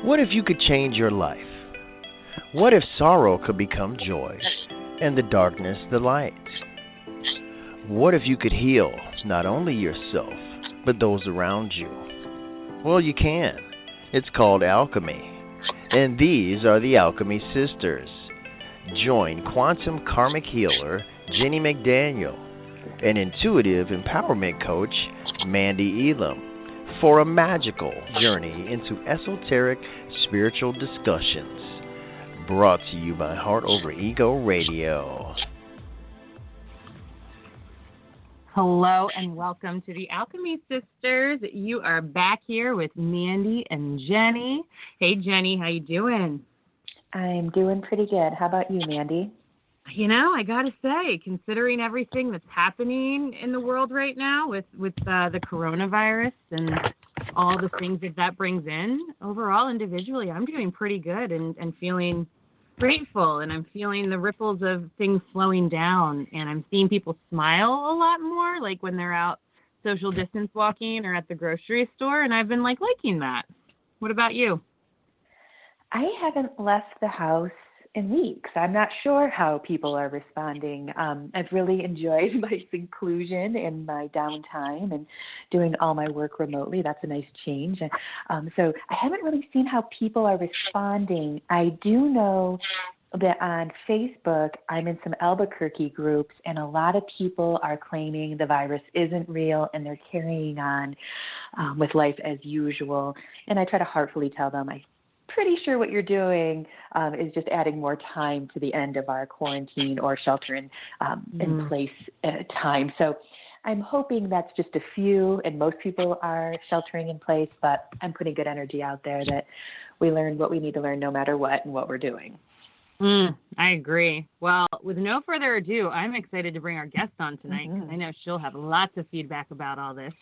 What if you could change your life? What if sorrow could become joy and the darkness the light? What if you could heal not only yourself, but those around you? Well, you can. It's called alchemy. And these are the Alchemy Sisters. Join quantum karmic healer Jennie McDaniel and intuitive empowerment coach Mandee Elam for a magical journey into esoteric spiritual discussions. Brought to you by Heart Over Ego Radio. Hello and welcome to the Alchemy Sisters. You are back here with Mandee and Jennie. Hey Jennie, how you doing? I'm doing pretty good. How about you, Mandee? You know, I gotta say, considering everything that's happening in the world right now with the coronavirus and all the things that brings in, overall, individually, I'm doing pretty good and feeling grateful, and I'm feeling the ripples of things slowing down, and I'm seeing people smile a lot more, like when they're out social distance walking or at the grocery store, and I've been liking that. What about you? I haven't left the house in weeks. I'm not sure how people are responding. I've really enjoyed my seclusion and my downtime and doing all my work remotely. That's a nice change. So I haven't really seen how people are responding. I do know that on Facebook, I'm in some Albuquerque groups, and a lot of people are claiming the virus isn't real and they're carrying on with life as usual. And I try to heartfully tell them, I'm pretty sure what you're doing is just adding more time to the end of our quarantine or shelter in place time. So I'm hoping that's just a few, and most people are sheltering in place, but I'm putting good energy out there that we learn what we need to learn no matter what and what we're doing. I agree. Well, with no further ado, I'm excited to bring our guest on tonight because I know she'll have lots of feedback about all this.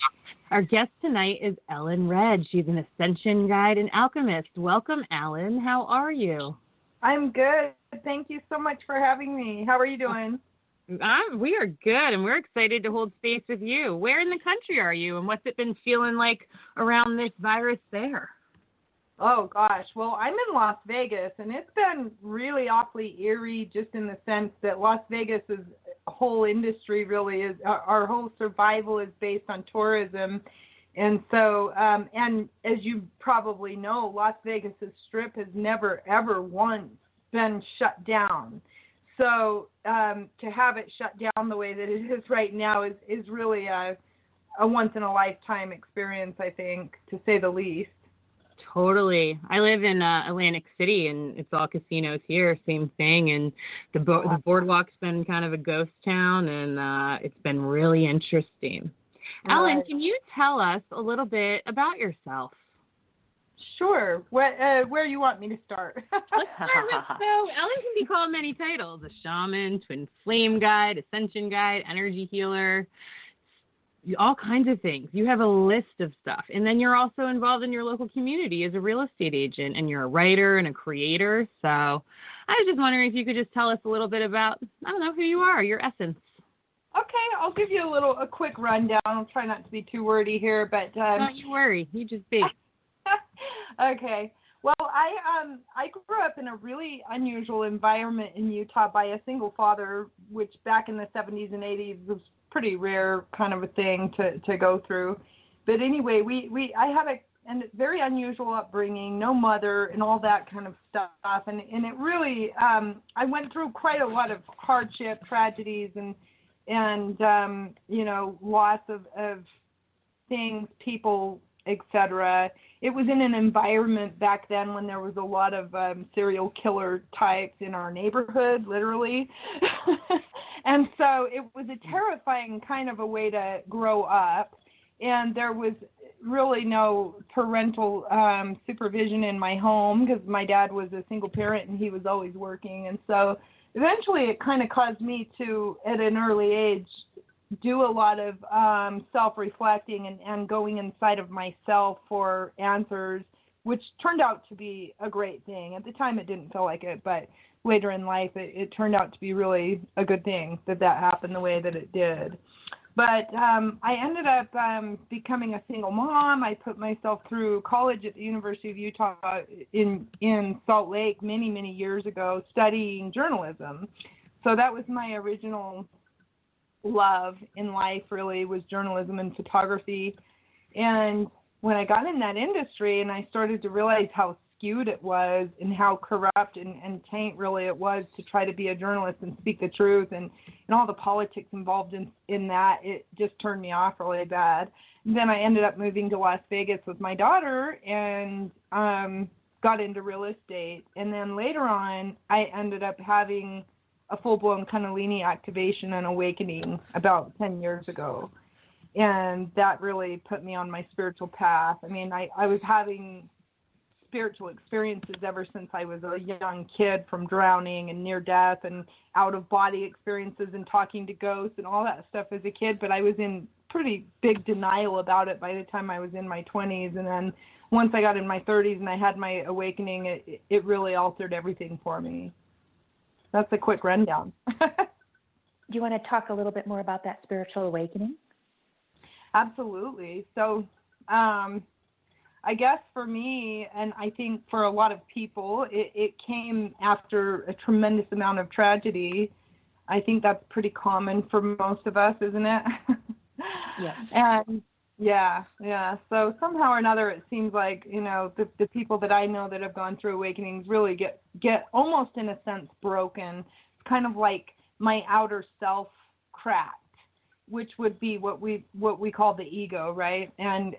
Our guest tonight is Ellen Red. She's an Ascension Guide and Alchemist. Welcome, Ellen. How are you? I'm good. Thank you so much for having me. How are you doing? We are good, and we're excited to hold space with you. Where in the country are you, and what's it been feeling like around this virus there? Oh, gosh. Well, I'm in Las Vegas, and it's been really awfully eerie just in the sense that Las Vegas's whole industry really is, our whole survival is based on tourism. And so, and as you probably know, Las Vegas's strip has never, ever once been shut down. So to have it shut down the way that it is right now is really a once-in-a-lifetime experience, I think, to say the least. Totally. I live in Atlantic City, and it's all casinos here, same thing. And the boardwalk's been kind of a ghost town, and it's been really interesting. Right. Ellen, can you tell us a little bit about yourself? Sure. Where you want me to start? Let's start with, so Ellen can be called many titles: a shaman, twin flame guide, ascension guide, energy healer, all kinds of things. You have a list of stuff. And then you're also involved in your local community as a real estate agent, and you're a writer and a creator. So I was just wondering if you could just tell us a little bit about, I don't know, who you are, your essence. Okay, I'll give you a quick rundown. I'll try not to be too wordy here, but don't you worry. You just be. Okay. Well, I grew up in a really unusual environment in Utah by a single father, which back in the 70s and 80s was pretty rare kind of a thing to go through. But anyway, I had a very unusual upbringing, no mother and all that kind of stuff. And it really, I went through quite a lot of hardship, tragedies, and loss of things, people, etc. It was in an environment back then when there was a lot of serial killer types in our neighborhood, literally. And so it was a terrifying kind of a way to grow up. And there was really no parental supervision in my home because my dad was a single parent and he was always working. And so eventually it kind of caused me to, at an early age, do a lot of self-reflecting and going inside of myself for answers, which turned out to be a great thing. At the time, it didn't feel like it, but later in life, it turned out to be really a good thing that happened the way that it did. But I ended up becoming a single mom. I put myself through college at the University of Utah in Salt Lake many years ago, studying journalism. So that was my original love in life, really, was journalism and photography. And when I got in that industry and I started to realize how skewed it was and how corrupt and taint really it was to try to be a journalist and speak the truth and all the politics involved in that, it just turned me off really bad. And then I ended up moving to Las Vegas with my daughter and got into real estate. And then later on, I ended up having a full-blown Kundalini activation and awakening about 10 years ago. And that really put me on my spiritual path. I mean, I was having spiritual experiences ever since I was a young kid, from drowning and near death and out-of-body experiences and talking to ghosts and all that stuff as a kid. But I was in pretty big denial about it by the time I was in my 20s. And then once I got in my 30s and I had my awakening, it really altered everything for me. That's a quick rundown. Do you want to talk a little bit more about that spiritual awakening? Absolutely. So I guess for me, and I think for a lot of people, it came after a tremendous amount of tragedy. I think that's pretty common for most of us, isn't it? Yes. And yeah. So somehow or another, it seems like, the people that I know that have gone through awakenings really get almost in a sense broken. It's kind of like my outer self cracked, which would be what we call the ego, right? And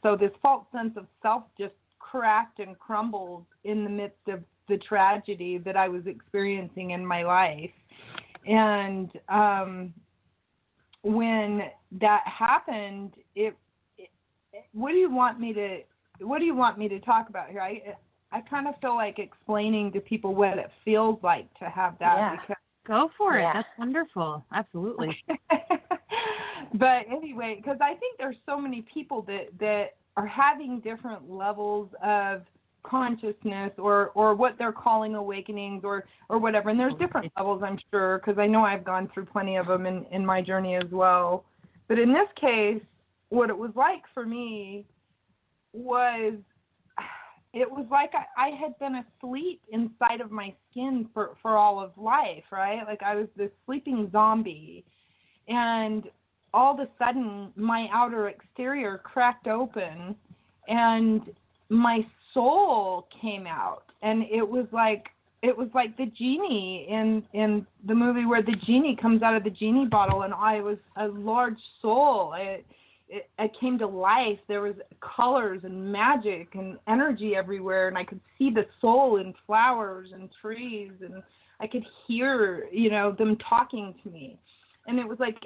so this false sense of self just cracked and crumbled in the midst of the tragedy that I was experiencing in my life. And when that happened, what do you want me to talk about here? I kind of feel like explaining to people what it feels like to have that. Yeah. Because Go for it. That's wonderful. Absolutely. But anyway, because I think there's so many people that are having different levels of consciousness or what they're calling awakenings or whatever. And there's different levels, I'm sure, because I know I've gone through plenty of them in my journey as well. But in this case, what it was like for me was, it was like I had been asleep inside of my skin for all of life, right? Like I was this sleeping zombie. And all of a sudden, my outer exterior cracked open and my soul came out. And it was like the genie in the movie where the genie comes out of the genie bottle, and I was a large soul. I came to life. There was colors and magic and energy everywhere, and I could see the soul in flowers and trees, and I could hear, them talking to me. And it was like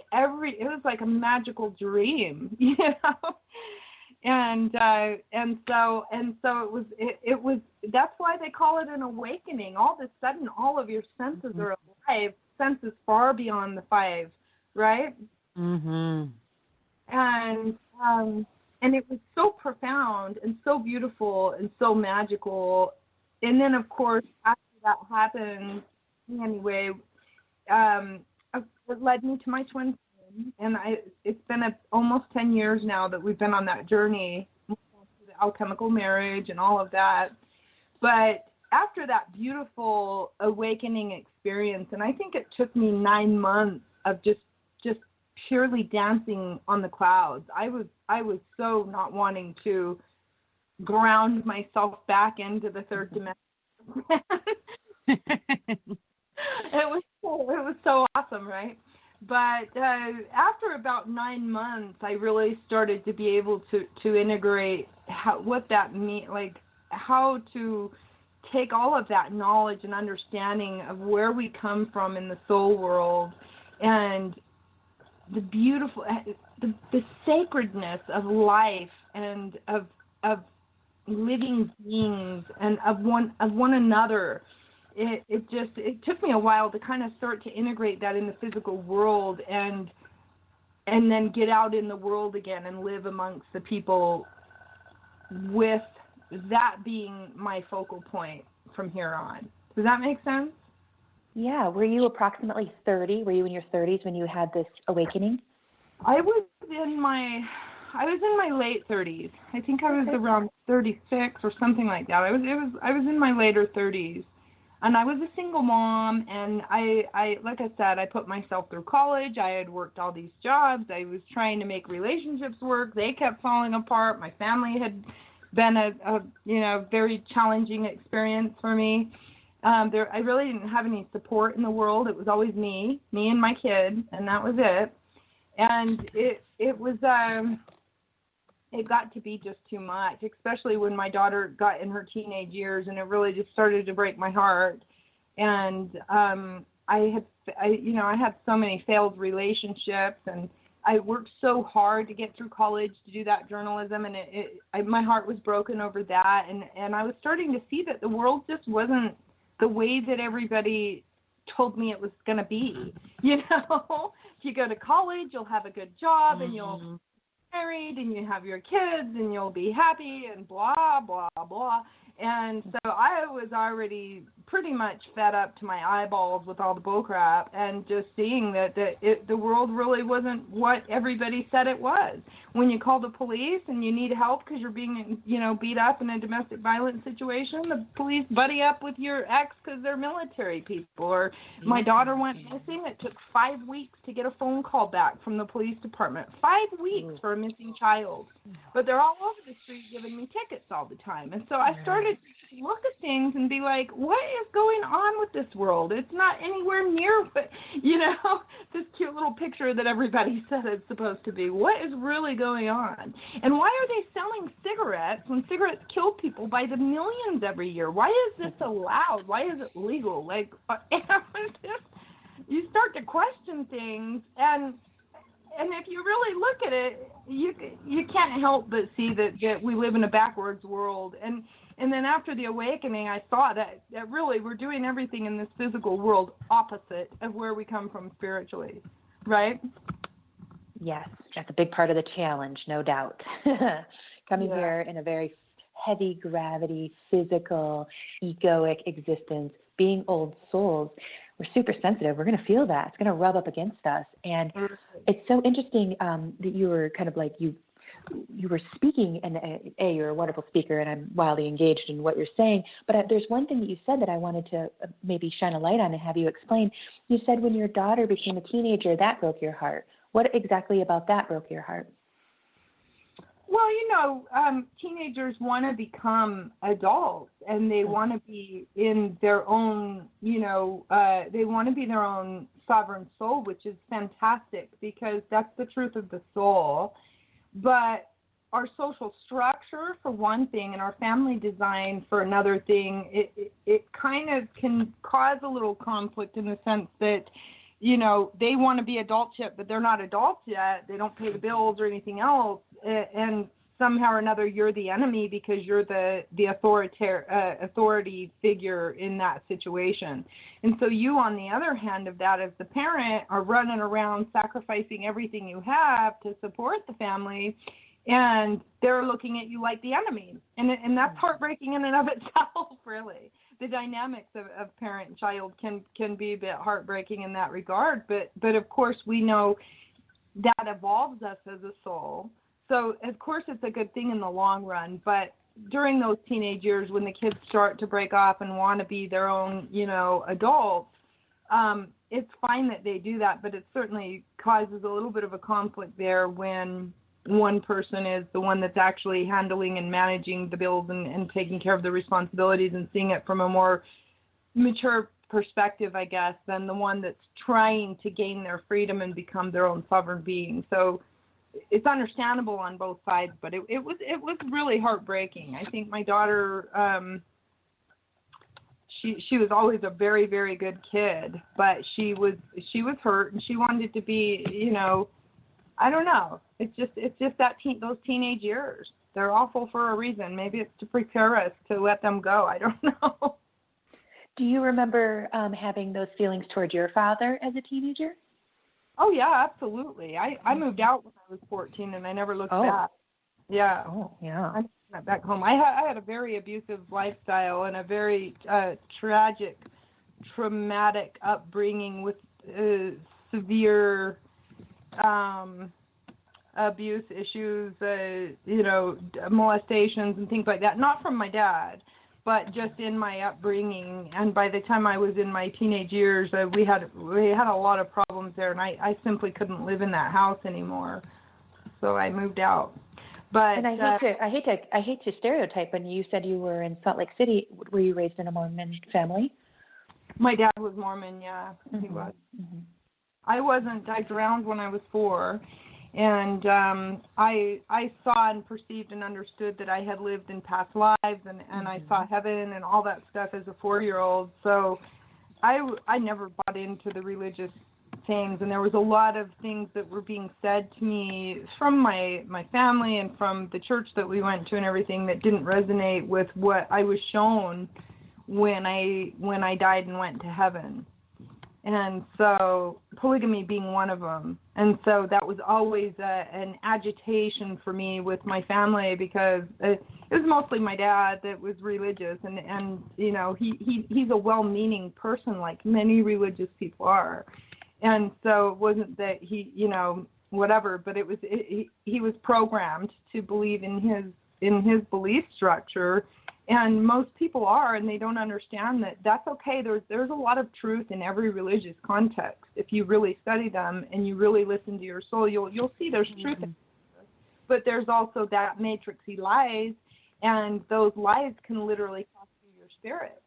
a magical dream, And so it was that's why they call it an awakening. All of a sudden, all of your senses are alive, senses far beyond the five, right? Mhm. And it was so profound and so beautiful and so magical. And then, of course, after that happened, anyway, it led me to my twin son. And it's been almost 10 years now that we've been on that journey, the alchemical marriage and all of that. But after that beautiful awakening experience, and I think it took me 9 months of just purely dancing on the clouds. I was so not wanting to ground myself back into the third dimension. It was so awesome, right? But after about 9 months, I really started to be able to integrate what that means, like how to take all of that knowledge and understanding of where we come from in the soul world and the beautiful, the sacredness of life and of living beings and of one another. It took me a while to kind of start to integrate that in the physical world and then get out in the world again and live amongst the people with that being my focal point from here on. Does that make sense? Yeah. Were you approximately 30? Were you in your 30s when you had this awakening? I was in my late 30s. I think I was around 36 or something like that. I was in my later 30s. And I was a single mom, and I like I said, I put myself through college. I had worked all these jobs. I was trying to make relationships work. They kept falling apart. My family had been a very challenging experience for me. I really didn't have any support in the world. It was always me and my kid, and that was it. And it got to be just too much, especially when my daughter got in her teenage years, and it really just started to break my heart. And I had so many failed relationships, and I worked so hard to get through college to do that journalism, and my heart was broken over that. And I was starting to see that the world just wasn't the way that everybody told me it was going to be. If you go to college, you'll have a good job, and you'll married, and you have your kids, and you'll be happy, and blah, blah, blah. And so I was already pretty much fed up to my eyeballs with all the bullcrap, and just seeing that the world really wasn't what everybody said it was. When you call the police and you need help because you're being, beat up in a domestic violence situation, the police buddy up with your ex because they're military people. Or my daughter went missing. It took 5 weeks to get a phone call back from the police department. 5 weeks for a missing child. But they're all over the street giving me tickets all the time. And so I started to look at things and be like, what is going on with this world? It's not anywhere near what, this cute little picture that everybody said it's supposed to be. What is really going on? And why are they selling cigarettes when cigarettes kill people by the millions every year? Why is this allowed? Why is it legal? You start to question things, and if you really look at it, you can't help but see that we live in a backwards world. And then after the awakening, I saw that really we're doing everything in this physical world opposite of where we come from spiritually, right? Yes, that's a big part of the challenge, no doubt. Coming here in a very heavy gravity, physical, egoic existence, being old souls, we're super sensitive. We're going to feel that. It's going to rub up against us. And it's so interesting that you were kind of like you were speaking, and you're a wonderful speaker, and I'm wildly engaged in what you're saying. But there's one thing that you said that I wanted to maybe shine a light on and have you explain. You said when your daughter became a teenager, that broke your heart. What exactly about that broke your heart? Well, teenagers want to become adults, and they want to be in their own, they want to be their own sovereign soul, which is fantastic because that's the truth of the soul. But our social structure, for one thing, and our family design, for another thing, it kind of can cause a little conflict in the sense that, they want to be adults yet, but they're not adults yet. They don't pay the bills or anything else. And somehow or another, you're the enemy because you're the authority figure in that situation. And so you, on the other hand of that, as the parent, are running around sacrificing everything you have to support the family, and they're looking at you like the enemy. And that's heartbreaking in and of itself, really. The dynamics of parent and child can be a bit heartbreaking in that regard. But of course, we know that evolves us as a soul. So, of course, it's a good thing in the long run. But during those teenage years when the kids start to break off and want to be their own, adults, it's fine that they do that. But it certainly causes a little bit of a conflict there when one person is the one that's actually handling and managing the bills and taking care of the responsibilities and seeing it from a more mature perspective, I guess, than the one that's trying to gain their freedom and become their own sovereign being. So it's understandable on both sides, but it was really heartbreaking. I think my daughter, she was always a very, very good kid, but she was hurt, and she wanted to be, I don't know. It's just that those teenage years. They're awful for a reason. Maybe it's to prepare us to let them go. I don't know. Do you remember having those feelings toward your father as a teenager? Oh, yeah, absolutely. I moved out when I was 14, and I never looked back. Yeah. Oh, yeah. I went back home. I had a very abusive lifestyle and a very traumatic upbringing with severe abuse issues, molestations and things like that. Not from my dad, but just in my upbringing. And by the time I was in my teenage years, we had a lot of problems there, and I simply couldn't live in that house anymore. So I moved out. But and I hate to stereotype, but you said you were in Salt Lake City. Were you raised in a Mormon family? My dad was Mormon, yeah, he was. Mm-hmm. I wasn't. I drowned when I was 4, and I saw and perceived and understood that I had lived in past lives, and I saw heaven and all that stuff as a 4-year-old. So I never bought into the religious things, and there was a lot of things that were being said to me from my family and from the church that we went to and everything that didn't resonate with what I was shown when I died and went to heaven. And so polygamy being one of them. And so that was always an agitation for me with my family, because it was mostly my dad that was religious, and he's a well-meaning person like many religious people are. And so it wasn't that he, whatever, but it was he was programmed to believe in his belief structure. And most people are, and they don't understand that that's okay. There's a lot of truth in every religious context. If you really study them and you really listen to your soul, you'll see there's truth in it. But there's also that matrixy lies, and those lies can literally cost you your spirit.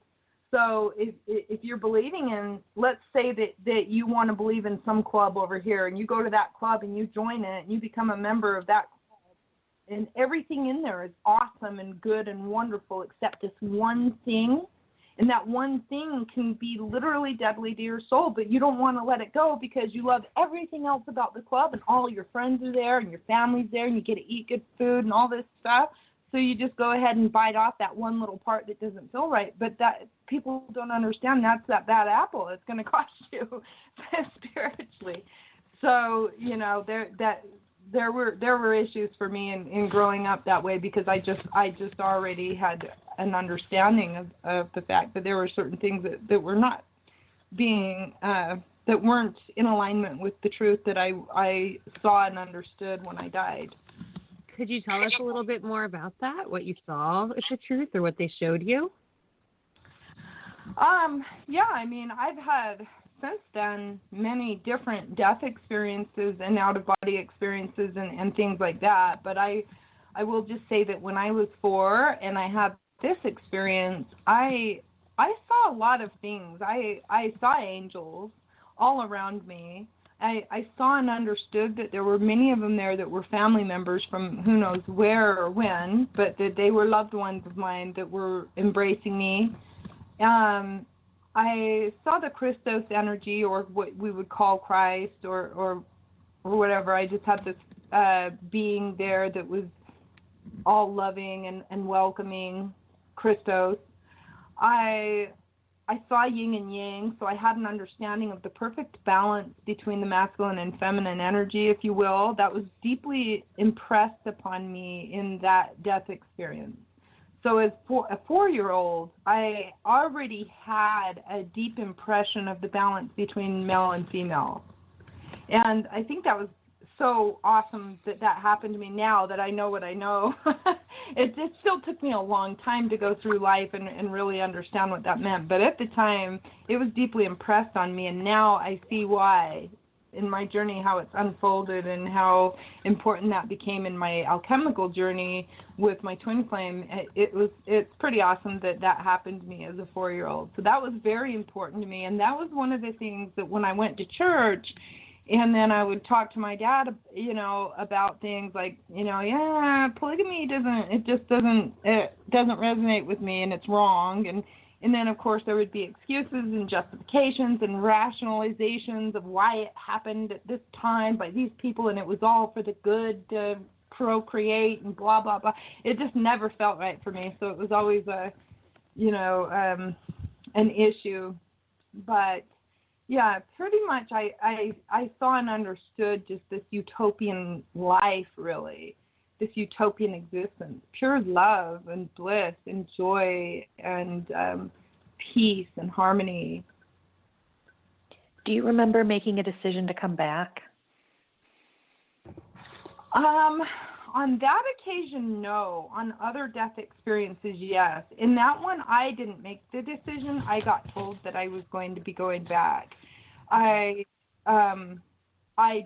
So if you're believing in, let's say that you want to believe in some club over here, and you go to that club and you join it and you become a member of that club, and everything in there is awesome and good and wonderful except this one thing. And that one thing can be literally deadly to your soul, but you don't want to let it go because you love everything else about the club, and all your friends are there and your family's there and you get to eat good food and all this stuff. So you just go ahead and bite off that one little part that doesn't feel right. But that people don't understand, that's that bad apple. It's going to cost you spiritually. So, there were issues for me in growing up that way, because I just already had an understanding of the fact that there were certain things that were not being that weren't in alignment with the truth that I saw and understood when I died. Could you tell us a little bit more about that? What you saw as the truth, or what they showed you? Yeah, I mean, I've had since then many different death experiences and out-of-body experiences and things like that. But I will just say that when I was 4 and I had this experience, I saw a lot of things. I saw angels all around me. I saw and understood that there were many of them there that were family members from who knows where or when, but that they were loved ones of mine that were embracing me. I saw the Christos energy, or what we would call Christ, or whatever. I just had this being there that was all loving and welcoming, Christos. I saw yin and yang, so I had an understanding of the perfect balance between the masculine and feminine energy, if you will, that was deeply impressed upon me in that death experience. So as a 4-year-old, I already had a deep impression of the balance between male and female. And I think that was so awesome that happened to me now that I know what I know. It still took me a long time to go through life and really understand what that meant. But at the time, it was deeply impressed on me, and now I see why in my journey, how it's unfolded and how important that became in my alchemical journey with my twin flame. It's pretty awesome that happened to me as a 4-year-old. So that was very important to me, and that was one of the things that when I went to church, and then I would talk to my dad, about things like, polygamy doesn't resonate with me, and it's wrong. And then, of course, there would be excuses and justifications and rationalizations of why it happened at this time by these people, and it was all for the good to procreate and blah, blah, blah. It just never felt right for me, so it was always an issue. But, yeah, pretty much I saw and understood just this utopian life, really, this utopian existence, pure love and bliss and joy and peace and harmony. Do you remember making a decision to come back? On that occasion, no. On other death experiences, yes. In that one, I didn't make the decision. I got told that I was going to be going back. I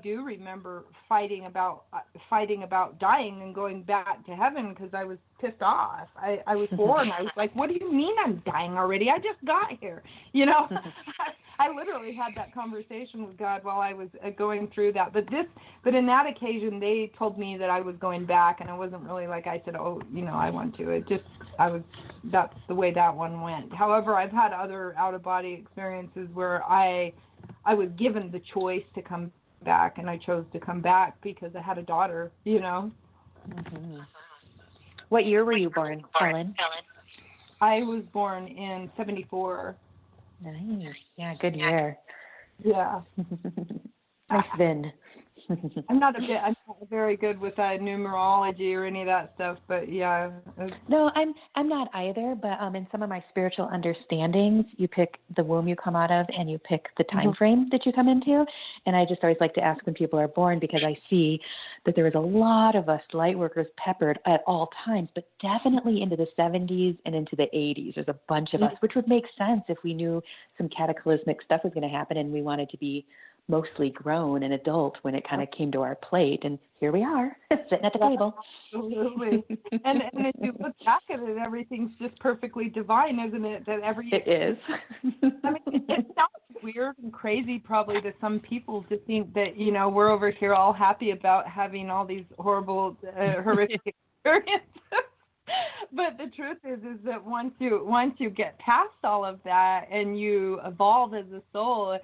do remember fighting about dying and going back to heaven because I was pissed off. I was born. I was like, what do you mean I'm dying already? I just got here. You know, I literally had that conversation with God while I was going through that. But in that occasion, they told me that I was going back, and I wasn't really like I said, oh, you know, I want to. That's the way that one went. However, I've had other out-of-body experiences where I was given the choice to come back, and I chose to come back because I had a daughter, you know. Mm-hmm. What year were you born, Helen? I was born in 1974. Nice. Yeah, good year. Yeah. Nice Vin. I'm not very good with numerology or any of that stuff, but yeah. No, I'm not either, but in some of my spiritual understandings, you pick the womb you come out of and you pick the time frame that you come into. And I just always like to ask when people are born, because I see that there is a lot of us light workers peppered at all times, but definitely into the 70s and into the 80s. There's a bunch of us, which would make sense if we knew some cataclysmic stuff was going to happen and we wanted to be mostly grown and adult when it kind of came to our plate, and here we are sitting at the table. Absolutely. and if you look back at it, everything's just perfectly divine, isn't it? It is. I mean, it sounds weird and crazy probably to some people to think that, you know, we're over here all happy about having all these horrible, horrific experiences. But the truth is that once you get past all of that and you evolve as a soul,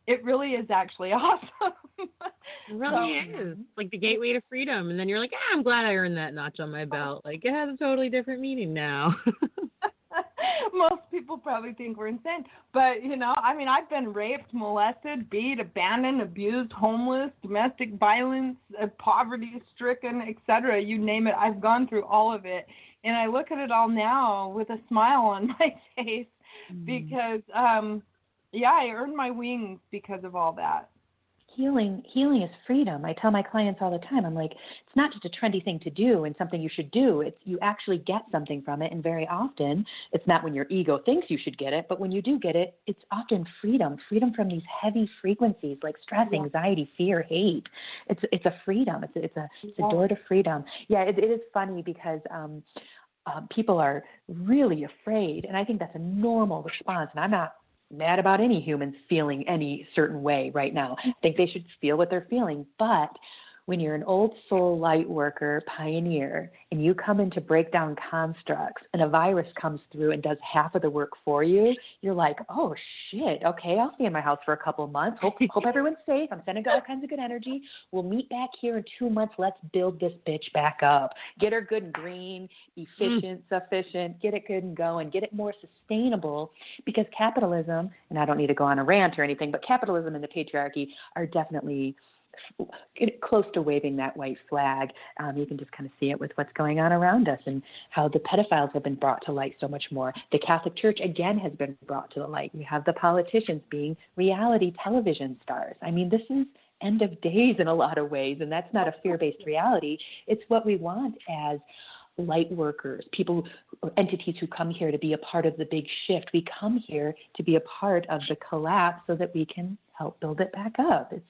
it really is actually awesome. It really is. Like the gateway to freedom. And then you're like, I'm glad I earned that notch on my belt. Like, it has a totally different meaning now. Most people probably think we're insane. But, you know, I mean, I've been raped, molested, beat, abandoned, abused, homeless, domestic violence, poverty-stricken, etc. You name it. I've gone through all of it. And I look at it all now with a smile on my face because, I earned my wings because of all that. Healing is freedom. I tell my clients all the time, I'm like, it's not just a trendy thing to do and something you should do. It's you actually get something from it. And very often it's not when your ego thinks you should get it, but when you do get it, it's often freedom from these heavy frequencies like stress, anxiety, fear, hate. It's a freedom. It's a door to freedom. Yeah, it is funny because people are really afraid. And I think that's a normal response. And I'm not mad about any humans feeling any certain way right now. I think they should feel what they're feeling. But when you're an old soul light worker, pioneer, and you come in to break down constructs and a virus comes through and does half of the work for you, you're like, oh, shit, okay, I'll stay in my house for a couple of months. Hope everyone's safe. I'm sending all kinds of good energy. We'll meet back here in 2 months. Let's build this bitch back up. Get her good and green, efficient, sufficient, get it good and going, get it more sustainable, because capitalism, and I don't need to go on a rant or anything, but capitalism and the patriarchy are definitely close to waving that white flag. You can just kind of see it with what's going on around us and how the pedophiles have been brought to light so much more. The Catholic Church, again, has been brought to the light. You have the politicians being reality television stars. I mean, this is end of days in a lot of ways, and that's not a fear-based reality. It's what we want as light workers, people, entities who come here to be a part of the big shift. We come here to be a part of the collapse so that we can help build it back up. It's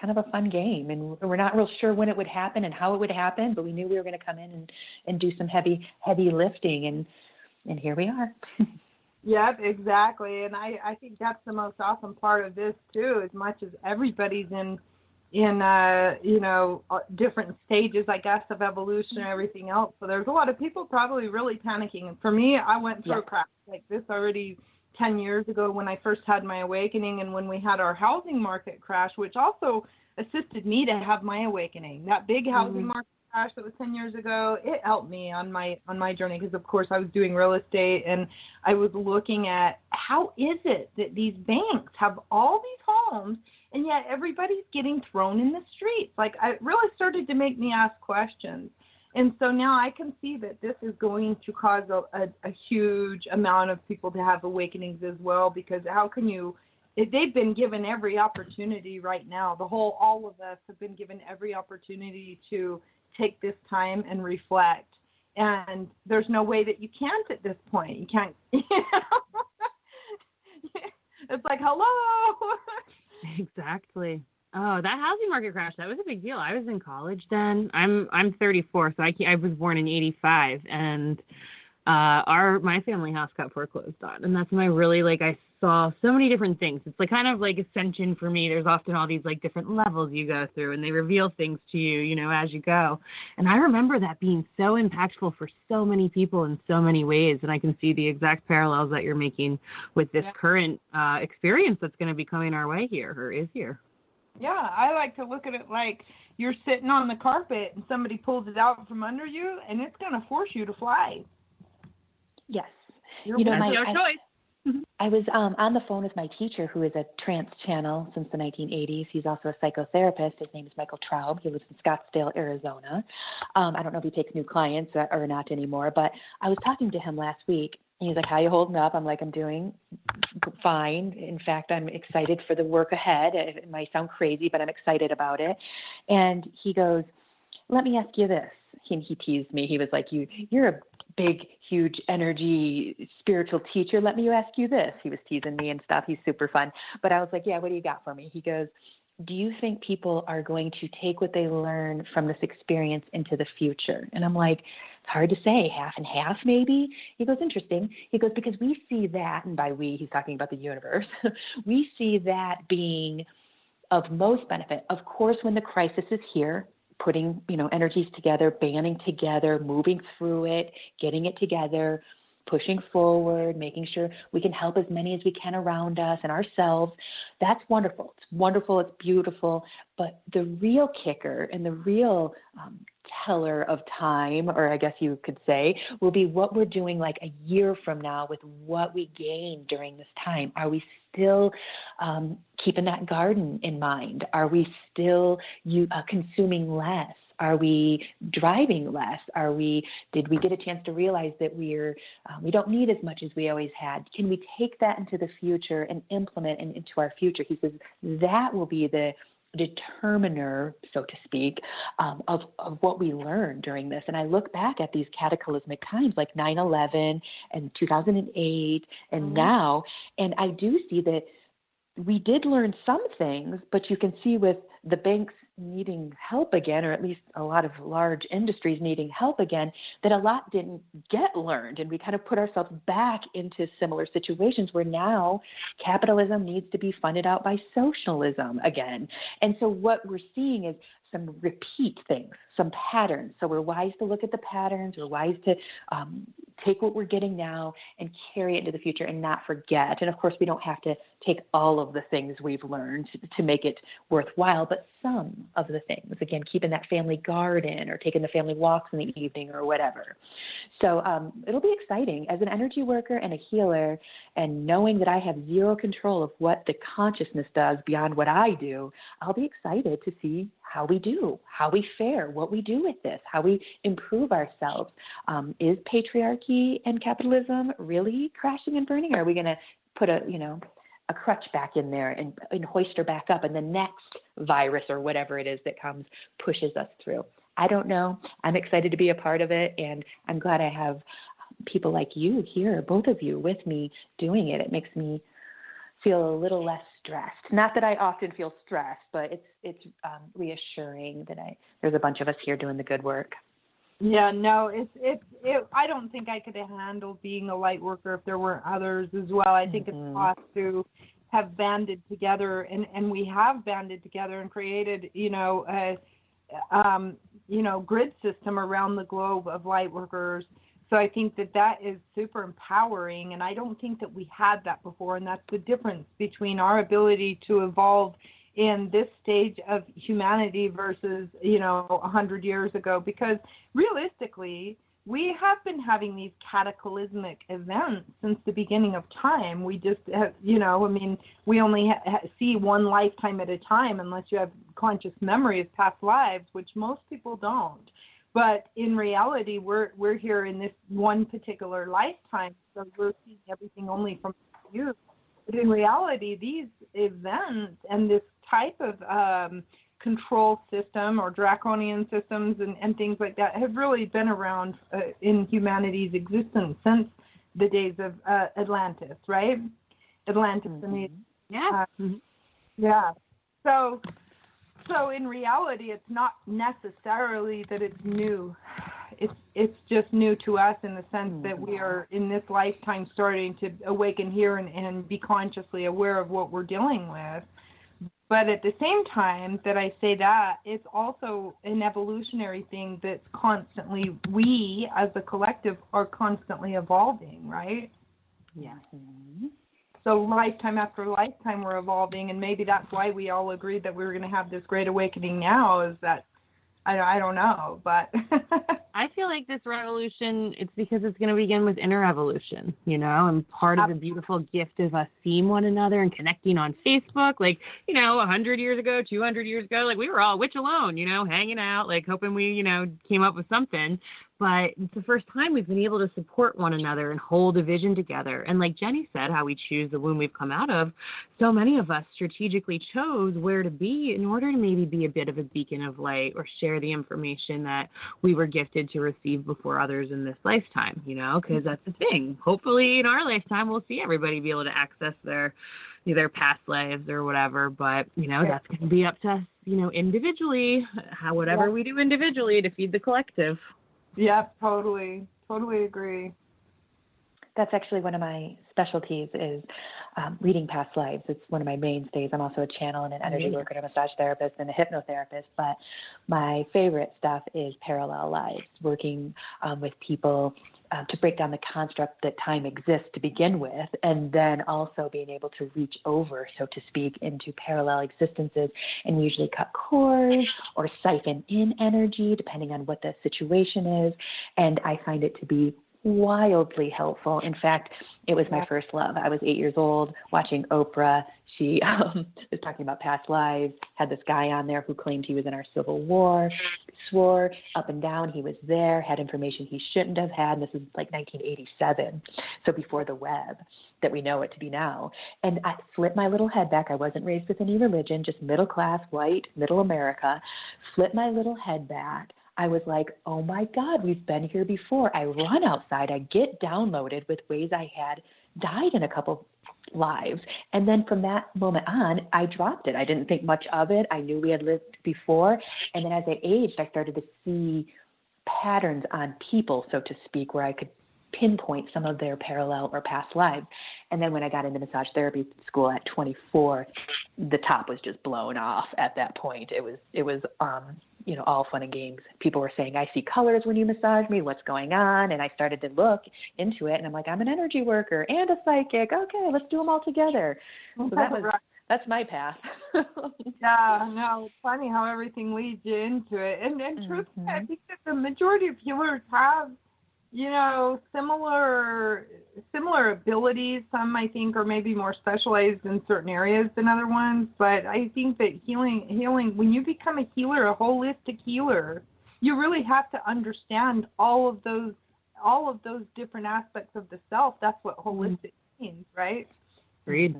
kind of a fun game, and we're not real sure when it would happen and how it would happen, but we knew we were going to come in and do some heavy lifting, and here we are. Yep, exactly. And I think that's the most awesome part of this too, as much as everybody's in different stages, I guess, of evolution and everything else. So there's a lot of people probably really panicking. And for me, I went through a crash like this already 10 years ago when I first had my awakening, and when we had our housing market crash, which also assisted me to have my awakening. That big housing market crash that was 10 years ago, it helped me on my journey, because of course I was doing real estate and I was looking at how is it that these banks have all these homes and yet everybody's getting thrown in the streets. Like, it really started to make me ask questions. And so now I can see that this is going to cause a huge amount of people to have awakenings as well, because how can you they've been given every opportunity right now. All of us have been given every opportunity to take this time and reflect. And there's no way that you can't at this point. You can't, you know? It's like, hello. Exactly. Oh, that housing market crash, that was a big deal. I was in college then. I'm 34, so I was born in 85, and my family house got foreclosed on. And that's when I really, I saw so many different things. It's kind of like Ascension for me. There's often all these different levels you go through, and they reveal things to you, as you go. And I remember that being so impactful for so many people in so many ways. And I can see the exact parallels that you're making with this current experience that's going to be coming our way here, or is here. Yeah, I like to look at it like you're sitting on the carpet and somebody pulls it out from under you, and it's going to force you to fly. Yes. That's your choice. I was on the phone with my teacher, who is a trance channel since the 1980s. He's also a psychotherapist. His name is Michael Traub. He lives in Scottsdale, Arizona. I don't know if he takes new clients or not anymore, but I was talking to him last week. And he's like, how you holding up? I'm like, I'm doing fine. In fact, I'm excited for the work ahead. It might sound crazy, but I'm excited about it. And he goes, let me ask you this. He teased me. He was like, you're a big, huge energy spiritual teacher. Let me ask you this. He was teasing me and stuff. He's super fun. But I was like, yeah, what do you got for me? He goes, do you think people are going to take what they learn from this experience into the future? And I'm like, it's hard to say, half and half maybe. He goes, interesting. He goes, because we see that, and by we, he's talking about the universe, we see that being of most benefit. Of course, when the crisis is here, putting, energies together, banding together, moving through it, getting it together, pushing forward, making sure we can help as many as we can around us and ourselves. That's wonderful. It's wonderful. It's beautiful. But the real kicker and the real teller of time, or I guess you could say, will be what we're doing a year from now with what we gained during this time. Are we still keeping that garden in mind? Are we still consuming less? Are we driving less? Did we get a chance to realize that we don't need as much as we always had? Can we take that into the future and implement it into our future? He says that will be the determiner, so to speak, of what we learned during this. And I look back at these cataclysmic times like 9/11 and 2008 and now, and I do see that we did learn some things, but you can see with the banks needing help again, or at least a lot of large industries needing help again, that a lot didn't get learned. And we kind of put ourselves back into similar situations where now capitalism needs to be funded out by socialism again. And so what we're seeing is some repeat things, some patterns. So we're wise to look at the patterns. We're wise to take what we're getting now and carry it into the future and not forget. And of course, we don't have to take all of the things we've learned to make it worthwhile, but some of the things, again, keeping that family garden or taking the family walks in the evening or whatever. So it'll be exciting as an energy worker and a healer, and knowing that I have zero control of what the consciousness does beyond what I do. I'll be excited to see how we do, how we fare, what we do with this, how we improve ourselves. Is patriarchy and capitalism really crashing and burning? Or are we going to put a crutch back in there and hoist her back up, and the next virus or whatever it is that comes pushes us through? I don't know. I'm excited to be a part of it, and I'm glad I have people like you here, both of you, with me doing it. It makes me feel a little less stressed. Not that I often feel stressed, but it's reassuring that there's a bunch of us here doing the good work. Yeah, no, I don't think I could have handled being a light worker if there weren't others as well. I think it's us to have banded together, and we have banded together and created, grid system around the globe of light workers. So I think that is super empowering, and I don't think that we had that before, and that's the difference between our ability to evolve in this stage of humanity versus, 100 years ago, because realistically, we have been having these cataclysmic events since the beginning of time. We just have, we only see one lifetime at a time unless you have conscious memory of past lives, which most people don't. But in reality, we're here in this one particular lifetime, so we're seeing everything only from you. in reality, these events and this type of control system or draconian systems and things like that have really been around in humanity's existence since the days of Atlantis, right? Atlantis and the yeah. So in reality, it's not necessarily that it's new. It's just new to us in the sense that we are in this lifetime starting to awaken here and be consciously aware of what we're dealing with. But at the same time that I say that, it's also an evolutionary thing that's constantly, we as a collective are constantly evolving, right? Yeah. So lifetime after lifetime we're evolving, and maybe that's why we all agreed that we were going to have this great awakening now, is that, I don't know, but... I feel like this revolution, it's because it's going to begin with inner evolution, you know, and part of the beautiful gift of us seeing one another and connecting on Facebook, like, you know, 100 years ago, 200 years ago, like we were all witch alone, you know, hanging out, like hoping we, you know, came up with something. But it's the first time we've been able to support one another and hold a vision together. And like Jennie said, how we choose the womb we've come out of, so many of us strategically chose where to be in order to maybe be a bit of a beacon of light or share the information that we were gifted to receive before others in this lifetime, you know, because that's the thing. Hopefully in our lifetime, we'll see everybody be able to access their past lives or whatever. But, you know, that's going to be up to us, you know, individually, whatever we do individually to feed the collective. Yep, totally agree. That's actually one of my specialties is reading past lives. It's one of my mainstays. I'm also a channel and an energy worker, and a massage therapist and a hypnotherapist. But my favorite stuff is parallel lives, working with people to break down the construct that time exists to begin with, and then also being able to reach over, so to speak, into parallel existences. And we usually cut cords or siphon in energy, depending on what the situation is. And I find it to be wildly helpful. In fact, it was my first love. I was 8 years old watching Oprah. She was talking about past lives, had this guy on there who claimed he was in our Civil War, swore up and down he was there, had information he shouldn't have had. And this is like 1987, so before the web that we know it to be now. And I flipped my little head back. I wasn't raised with any religion, just middle class, white, middle America. Flipped my little head back. I was like, oh my God, we've been here before. I run outside. I get downloaded with ways I had died in a couple lives. And then from that moment on, I dropped it. I didn't think much of it. I knew we had lived before. And then as I aged, I started to see patterns on people, so to speak, where I could pinpoint some of their parallel or past lives. And then when I got into massage therapy school at 24, the top was just blown off at that point. It was you know, all fun and games. People were saying, I see colors when you massage me. What's going on? And I started to look into it, and I'm like, I'm an energy worker and a psychic. Okay, let's do them all together. So that's my path. Yeah, no, it's funny how everything leads you into it. And truthfully, I think that the majority of healers have, you know, similar abilities. Some, I think, are maybe more specialized in certain areas than other ones. But I think that healing, when you become a healer, a holistic healer, you really have to understand all of those different aspects of the self. That's what holistic means, right? Agreed.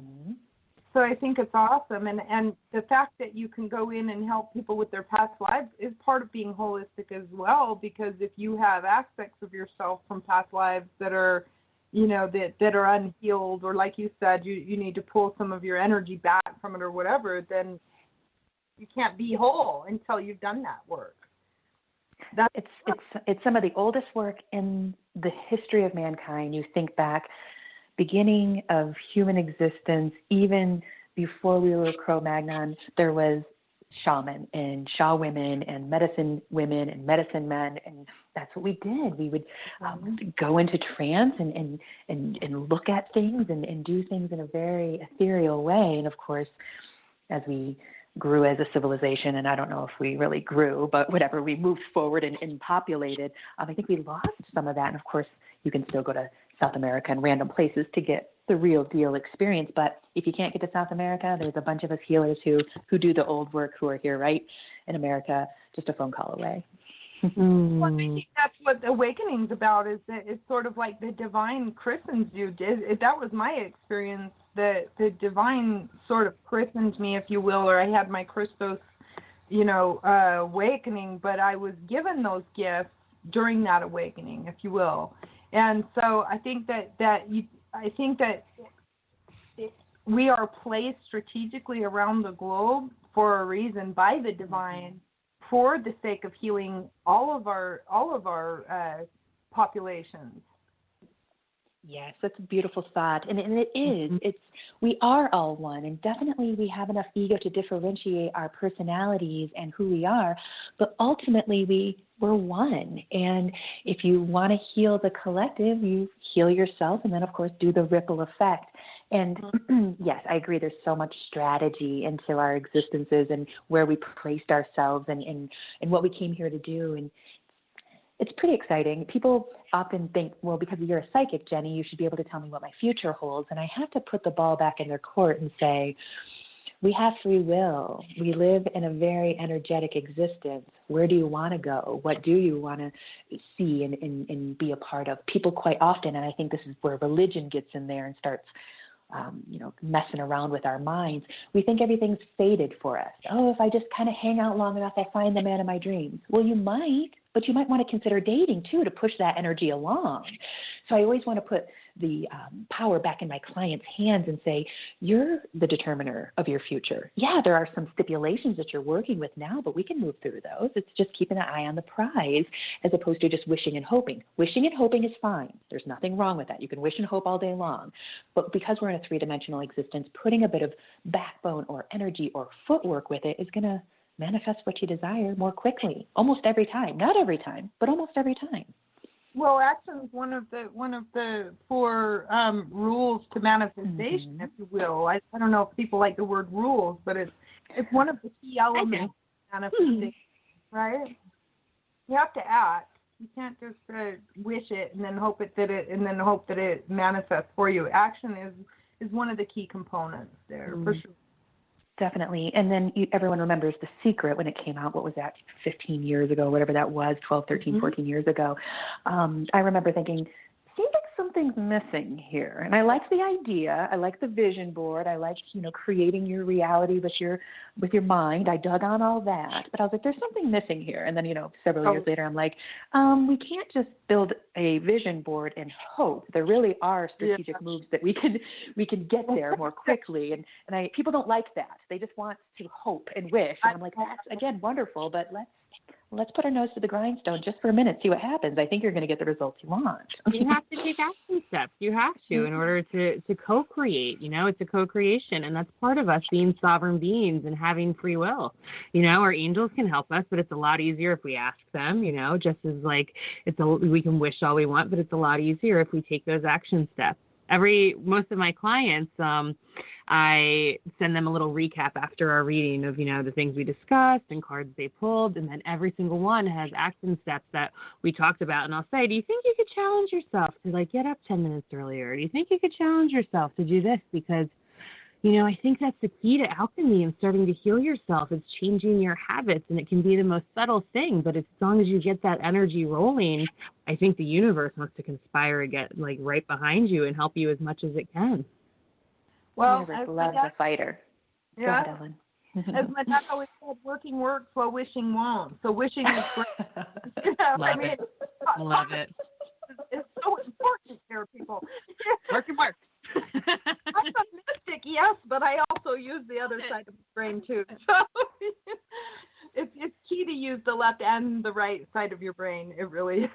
So I think it's awesome. And the fact that you can go in and help people with their past lives is part of being holistic as well, because if you have aspects of yourself from past lives that are, you know, that are unhealed, or like you said, you need to pull some of your energy back from it or whatever, then you can't be whole until you've done that work. It's some of the oldest work in the history of mankind. You think back, beginning of human existence, even before we were Cro-Magnon, there was shaman and Shaw women and medicine women and medicine men, and that's what we did. We would go into trance and look at things and do things in a very ethereal way. And of course, as we grew as a civilization, and I don't know if we really grew, but whatever, we moved forward and populated, I think we lost some of that. And of course, you can still go to South America and random places to get the real deal experience. But if you can't get to South America, there's a bunch of us healers who do the old work, who are here, right, in America, just a phone call away. Well, I think that's what Awakening's about, is that it's sort of like the divine christens you. That was my experience the divine sort of christened me, if you will, or I had my Christos, awakening, but I was given those gifts during that awakening, if you will. And so I think that we are placed strategically around the globe for a reason by the divine, for the sake of healing all of our populations. Yes, that's a beautiful thought. And it is. We are all one, and definitely we have enough ego to differentiate our personalities and who we are, but ultimately we're one. And if you want to heal the collective, you heal yourself, and then, of course, do the ripple effect. And yes, I agree, there's so much strategy into our existences and where we placed ourselves and what we came here to do. And it's pretty exciting. People often think, well, because you're a psychic, Jennie, you should be able to tell me what my future holds. And I have to put the ball back in their court and say, we have free will. We live in a very energetic existence. Where do you want to go? What do you want to see and be a part of? People quite often, and I think this is where religion gets in there and starts messing around with our minds. We think everything's fated for us. Oh, if I just kind of hang out long enough, I'll find the man of my dreams. Well, you might, but you might want to consider dating too to push that energy along. So I always want to put the power back in my client's hands and say, you're the determiner of your future. Yeah, there are some stipulations that you're working with now, but we can move through those. It's just keeping an eye on the prize as opposed to just wishing and hoping. Wishing and hoping is fine. There's nothing wrong with that. You can wish and hope all day long. But because we're in a three-dimensional existence, putting a bit of backbone or energy or footwork with it is going to manifest what you desire more quickly, almost every time. Not every time, but almost every time. Well, action is one of the four rules to manifestation, if you will. I don't know if people like the word rules, but it's one of the key elements of manifestation, right? You have to act. You can't just wish it and then hope that it manifests for you. Action is one of the key components there, for sure. Definitely. And then everyone remembers The Secret when it came out. What was that, 15 years ago, whatever that was, 12, 13, 14 years ago. I remember thinking, seems like something's missing here. And I like the idea. I like the vision board. I like, creating your reality with your mind. I dug on all that. But I was like, there's something missing here. And then, several years later, I'm like, we can't just build a vision board and hope. There really are strategic moves that we can get there more quickly. And people don't like that. They just want to hope and wish. And I'm like, that's, again, wonderful, but let's put our nose to the grindstone just for a minute, see what happens. I think you're going to get the results you want. You have to take action steps. You have to in order to co-create. It's a co-creation, and that's part of us being sovereign beings and having free will. Our angels can help us, but it's a lot easier if we ask them, just as like we can wish all we want, but it's a lot easier if we take those action steps. Most of my clients, I send them a little recap after our reading of, the things we discussed and cards they pulled. And then every single one has action steps that we talked about. And I'll say, do you think you could challenge yourself to get up 10 minutes earlier? Do you think you could challenge yourself to do this? Because, I think that's the key to alchemy and starting to heal yourself. It's changing your habits, and it can be the most subtle thing. But as long as you get that energy rolling, I think the universe wants to conspire and get right behind you and help you as much as it can. Well, I love the fighter. Yeah. Go ahead, Ellen. As my dad always said, working works while wishing won't. So wishing is great. Love it. It's so important here, people. Work. I'm a mystic, yes, but I also use the other side of the brain too. So it's key to use the left and the right side of your brain. It really is.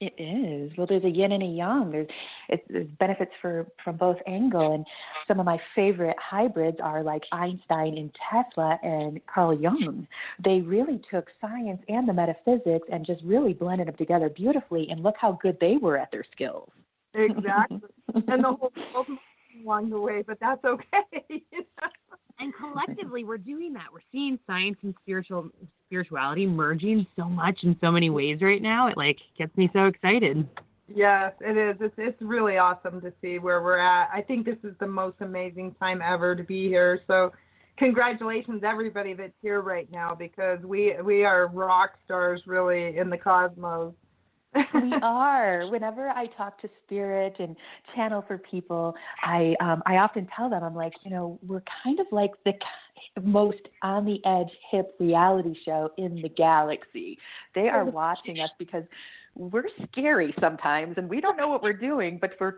It is. Well, there's a yin and a yang. There's benefits from both angles. And some of my favorite hybrids are like Einstein and Tesla and Carl Jung. They really took science and the metaphysics and just really blended them together beautifully. And look how good they were at their skills. Exactly. And the whole world along the way, but that's okay. And collectively, we're doing that. We're seeing science and spirituality merging so much in so many ways right now. It gets me so excited. Yes, it is. It's really awesome to see where we're at. I think this is the most amazing time ever to be here. So congratulations, everybody that's here right now, because we are rock stars really in the cosmos. We are. Whenever I talk to spirit and channel for people, I often tell them, I'm like, we're kind of like the most on the edge hip reality show in the galaxy. They are watching us because we're scary sometimes, and we don't know what we're doing, but we're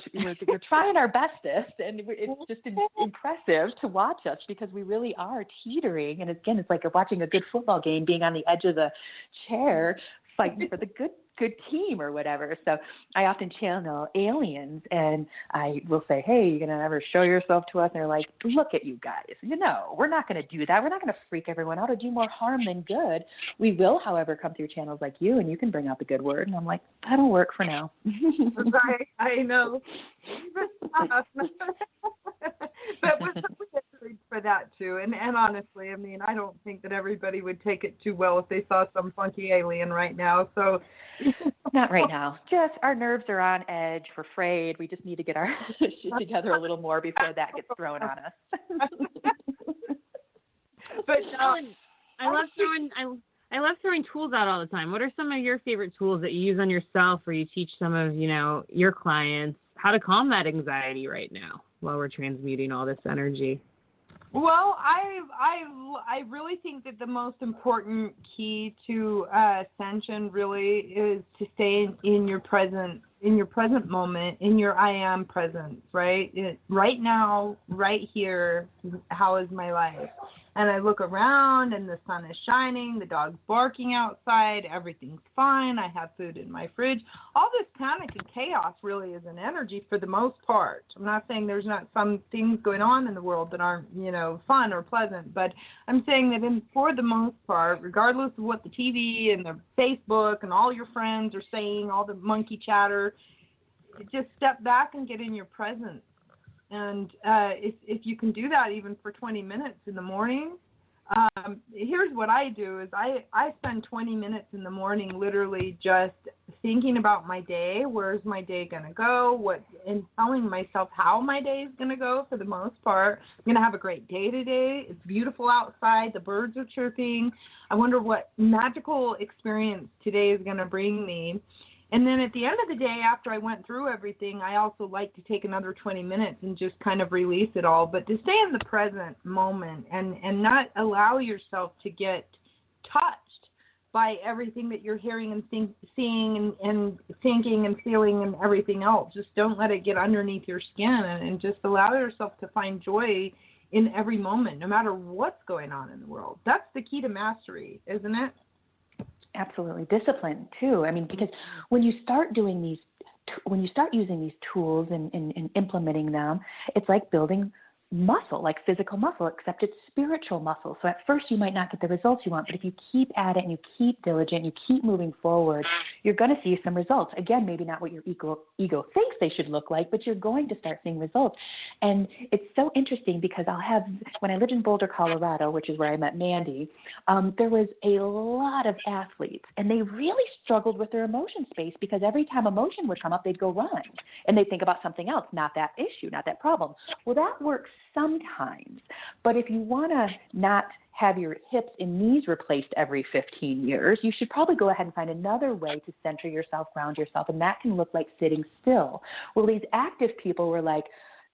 trying our bestest, and it's just impressive to watch us because we really are teetering. And again, it's like watching a good football game, being on the edge of the chair, fighting for the good team or whatever. So I often channel aliens, and I will say, hey, you're going to ever show yourself to us? And they're like, look at you guys. We're not going to do that. We're not going to freak everyone out or do more harm than good. We will, however, come through channels like you, and you can bring out the good word. And I'm like, that'll work for now. Right, I know. But we're so for that too. And honestly, I mean, I don't think that everybody would take it too well if they saw some funky alien right now. So not right now. Just our nerves are on edge. We're afraid. We just need to get our shit together a little more before that gets thrown on us. But I love throwing tools out all the time. What are some of your favorite tools that you use on yourself, or you teach some of your clients how to calm that anxiety right now while we're transmuting all this energy? Well, I really think that the most important key to ascension really is to stay in your present moment, in your I am presence, right? Right now, right here, how is my life? And I look around and the sun is shining, the dog's barking outside, everything's fine, I have food in my fridge. All this panic and chaos really is an energy for the most part. I'm not saying there's not some things going on in the world that aren't, fun or pleasant, but I'm saying that for the most part, regardless of what the TV and the Facebook and all your friends are saying, all the monkey chatter, just step back and get in your presence. And if you can do that even for 20 minutes in the morning, here's what I do is I spend 20 minutes in the morning literally just thinking about my day. Where's my day going to go? And telling myself how my day is going to go for the most part. I'm going to have a great day today. It's beautiful outside. The birds are chirping. I wonder what magical experience today is going to bring me. And then at the end of the day, after I went through everything, I also like to take another 20 minutes and just kind of release it all, but to stay in the present moment and not allow yourself to get touched by everything that you're hearing and seeing and thinking and feeling and everything else. Just don't let it get underneath your skin and just allow yourself to find joy in every moment, no matter what's going on in the world. That's the key to mastery, isn't it? Absolutely. Discipline too. I mean, because when you start using these tools and implementing them, it's like building muscle, like physical muscle, except it's spiritual muscle. So at first you might not get the results you want, but if you keep at it and you keep diligent, you keep moving forward, you're going to see some results. Again, maybe not what your ego thinks they should look like, but you're going to start seeing results. And it's so interesting because when I lived in Boulder, Colorado, which is where I met Mandee, there was a lot of athletes, and they really struggled with their emotion space because every time emotion would come up, they'd go run, and they'd think about something else, not that issue, not that problem. Well, that works sometimes, but if you want to not have your hips and knees replaced every 15 years, you should probably go ahead and find another way to center yourself, ground yourself, and that can look like sitting still. Well, these active people were like,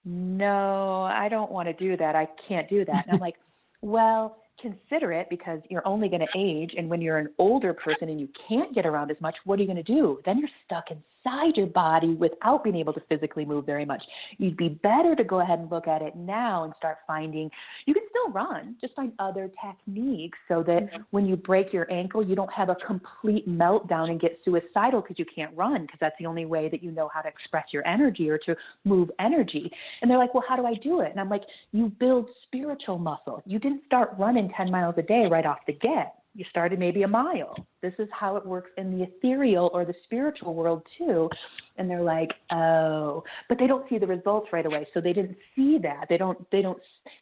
no, I don't want to do that. I can't do that. And I'm like, well, consider it, because you're only going to age, and when you're an older person and you can't get around as much, what are you going to do? Then you're stuck inside your body without being able to physically move very much. You'd be better to go ahead and look at it now and start finding, you can still run, just find other techniques so that when you break your ankle, you don't have a complete meltdown and get suicidal because you can't run, because that's the only way that you know how to express your energy or to move energy. And they're like, well, how do I do it? And I'm like, you build spiritual muscle. You didn't start running 10 miles a day right off the get. You started maybe a mile. This is how it works in the ethereal or the spiritual world too. And they're like, oh, but they don't see the results right away. So they didn't see that. They don't,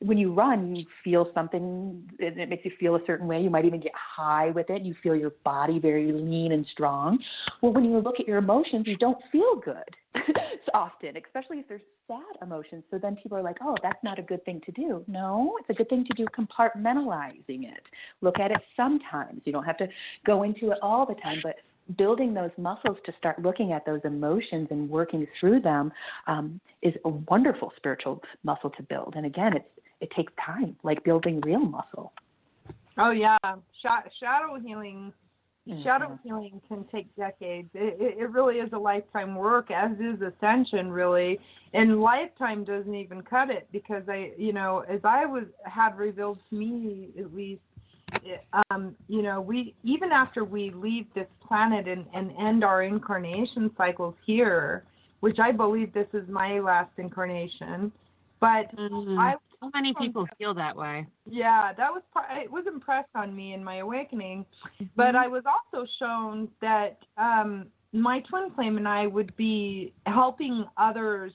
when you run, you feel something, it makes you feel a certain way. You might even get high with it. You feel your body very lean and strong. Well, when you look at your emotions, you don't feel good. It's often, especially if there's sad emotions. So then people are like, oh, that's not a good thing to do. No, it's a good thing to do compartmentalizing it. Look at it sometimes. You don't have to go into it all the time, but building those muscles to start looking at those emotions and working through them is a wonderful spiritual muscle to build. And again, it takes time, like building real muscle. Oh yeah, shadow healing. Shadow healing can take decades. It really is a lifetime work, as is Ascension, really. And lifetime doesn't even cut it, because as I had revealed to me, at least, we, even after we leave this planet and end our incarnation cycles here, which I believe this is my last incarnation, but so many people feel that way. Yeah, it was impressed on me in my awakening, but I was also shown that my twin flame and I would be helping others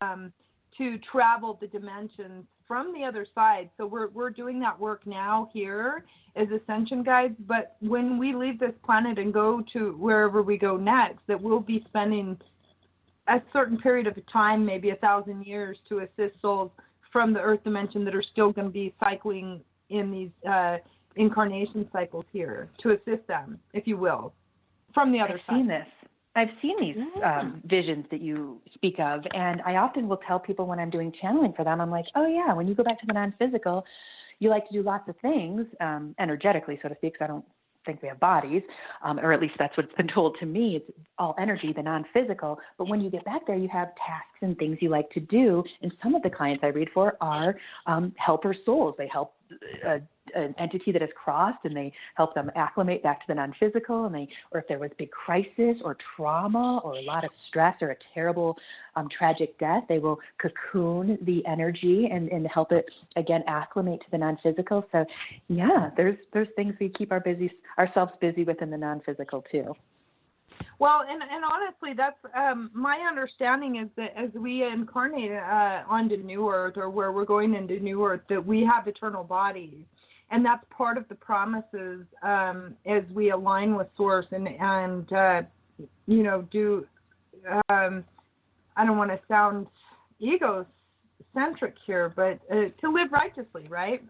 to travel the dimensions from the other side. So we're doing that work now here as Ascension Guides, but when we leave this planet and go to wherever we go next, that we'll be spending a certain period of time, maybe 1,000 years, to assist souls from the earth dimension that are still going to be cycling in these incarnation cycles here, to assist them, if you will, from the other side. I've seen these visions that you speak of, and I often will tell people when I'm doing channeling for them, I'm like, oh yeah, when you go back to the non-physical, you like to do lots of things, energetically, so to speak, because I don't think we have bodies, or at least that's what's been told to me. It's all energy, the non-physical. But when you get back there, you have tasks and things you like to do. And some of the clients I read for are helper souls. They help an entity that has crossed, and they help them acclimate back to the non-physical. Or if there was big crisis or trauma or a lot of stress or a terrible tragic death, they will cocoon the energy and help it again acclimate to the non-physical. So yeah, there's things we keep ourselves busy with in the non-physical too. Well, and honestly, that's my understanding is that as we incarnate onto New Earth, or where we're going into New Earth, that we have eternal bodies. And that's part of the promises as we align with Source and do, I don't want to sound egocentric here, but to live righteously, right?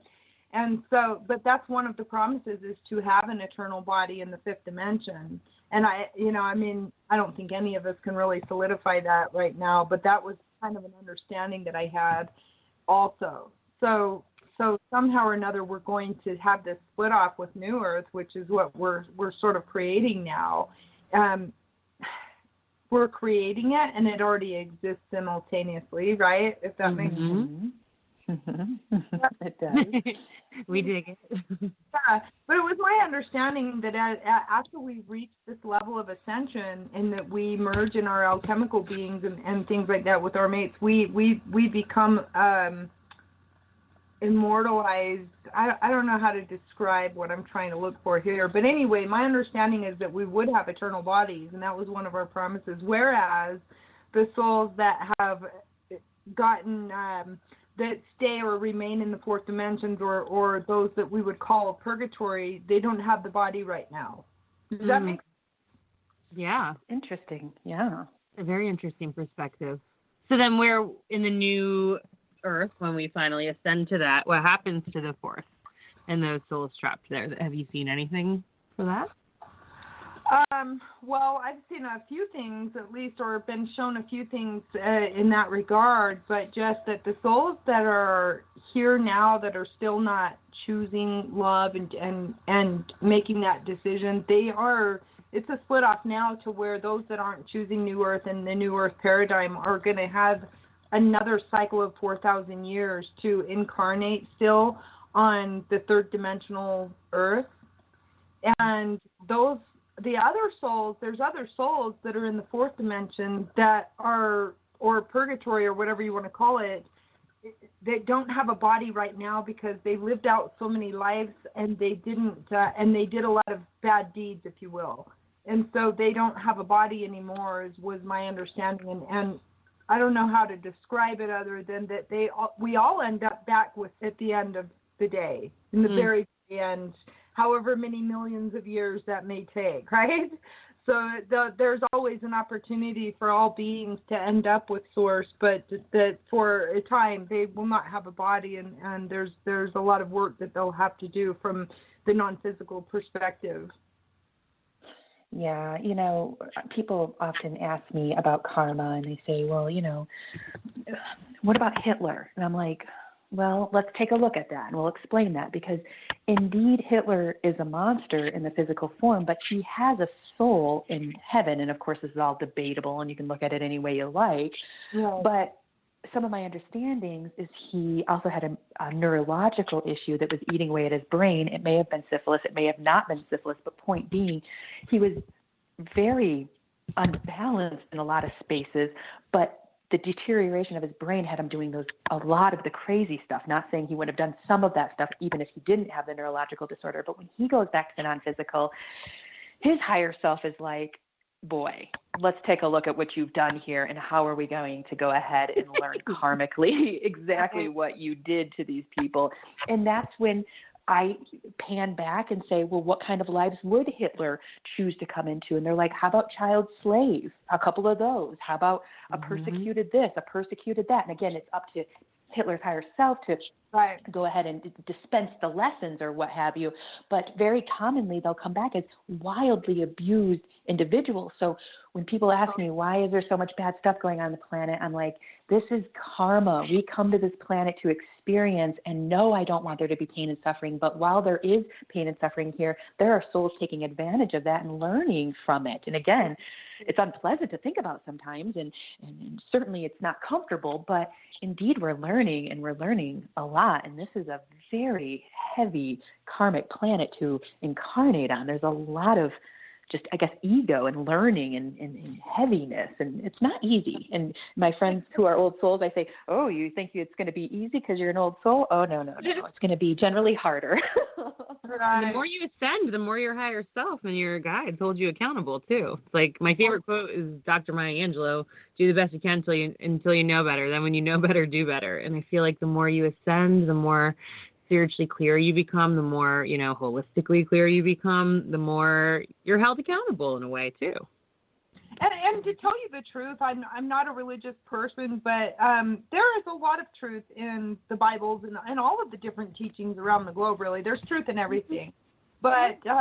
And so, but that's one of the promises, is to have an eternal body in the fifth dimension. And I don't think any of us can really solidify that right now, but that was kind of an understanding that I had also. So somehow or another, we're going to have this split off with New Earth, which is what we're sort of creating now. We're creating it, and it already exists simultaneously, right? If that makes sense. It does. We dig it. Yeah, but it was my understanding that after we reach this level of ascension, and that we merge in our alchemical beings and things like that with our mates, we become immortalized. I don't know how to describe what I'm trying to look for here, but anyway, my understanding is that we would have eternal bodies, and that was one of our promises. Whereas the souls that have gotten that stay or remain in the fourth dimensions, or those that we would call purgatory, they don't have the body right now. Does that make sense? Yeah. Interesting. Yeah. A very interesting perspective. So then we're in the new Earth when we finally ascend to that. What happens to the fourth and those souls trapped there? Have you seen anything for that? Well, I've seen a few things, at least, or been shown a few things in that regard, but just that the souls that are here now that are still not choosing love and making that decision, it's a split off now to where those that aren't choosing New Earth and the New Earth paradigm are going to have another cycle of 4,000 years to incarnate still on the third dimensional Earth. And the other souls, there's other souls that are in the fourth dimension that are, or purgatory or whatever you want to call it, they don't have a body right now because they lived out so many lives and they didn't, and they did a lot of bad deeds, if you will. And so they don't have a body anymore, was my understanding. And I don't know how to describe it other than that we all end up back with at the end of the day, in the very end, however many millions of years that may take, right? So there's always an opportunity for all beings to end up with Source, but that for a time they will not have a body, and there's a lot of work that they'll have to do from the non-physical perspective. Yeah, people often ask me about karma, and they say, well, what about Hitler? And I'm like, well, let's take a look at that, and we'll explain that, because indeed Hitler is a monster in the physical form, but he has a soul in heaven, and of course this is all debatable, and you can look at it any way you like, Right. but some of my understandings is he also had a neurological issue that was eating away at his brain. It may have been syphilis. It may have not been syphilis, but point being, he was very unbalanced in a lot of spaces, but the deterioration of his brain had him doing a lot of the crazy stuff. Not saying he would have done some of that stuff even if he didn't have the neurological disorder, but when he goes back to the non-physical, his higher self is like, boy, let's take a look at what you've done here, and how are we going to go ahead and learn karmically exactly what you did to these people. And that's when I pan back and say, well, what kind of lives would Hitler choose to come into? And they're like, how about child slave? A couple of those. How about a persecuted this, a persecuted that? And again, it's up to Hitler's higher self to go ahead and dispense the lessons or what have you. But very commonly, they'll come back as wildly abused individuals. So when people ask me, why is there so much bad stuff going on the planet? I'm like, this is karma. We come to this planet to experience, and no, I don't want there to be pain and suffering. But while there is pain and suffering here, there are souls taking advantage of that and learning from it. And again, it's unpleasant to think about sometimes, and certainly it's not comfortable, but indeed we're learning, and we're learning a lot. And this is a very heavy karmic planet to incarnate on. There's a lot of just, I guess, ego and learning and heaviness, and it's not easy. And my friends who are old souls, I say, oh, you think it's going to be easy because you're an old soul? Oh, no. It's going to be generally harder. Right. The more you ascend, the more your higher self and your guides hold you accountable, too. It's like my favorite quote is Dr. Maya Angelou, do the best you can until you know better. Then when you know better, do better. And I feel like the more you ascend, the more spiritually clear you become, the more, holistically clear you become, the more you're held accountable in a way, too. And to tell you the truth, I'm not a religious person, but there is a lot of truth in the Bibles and all of the different teachings around the globe, really. There's truth in everything. But, this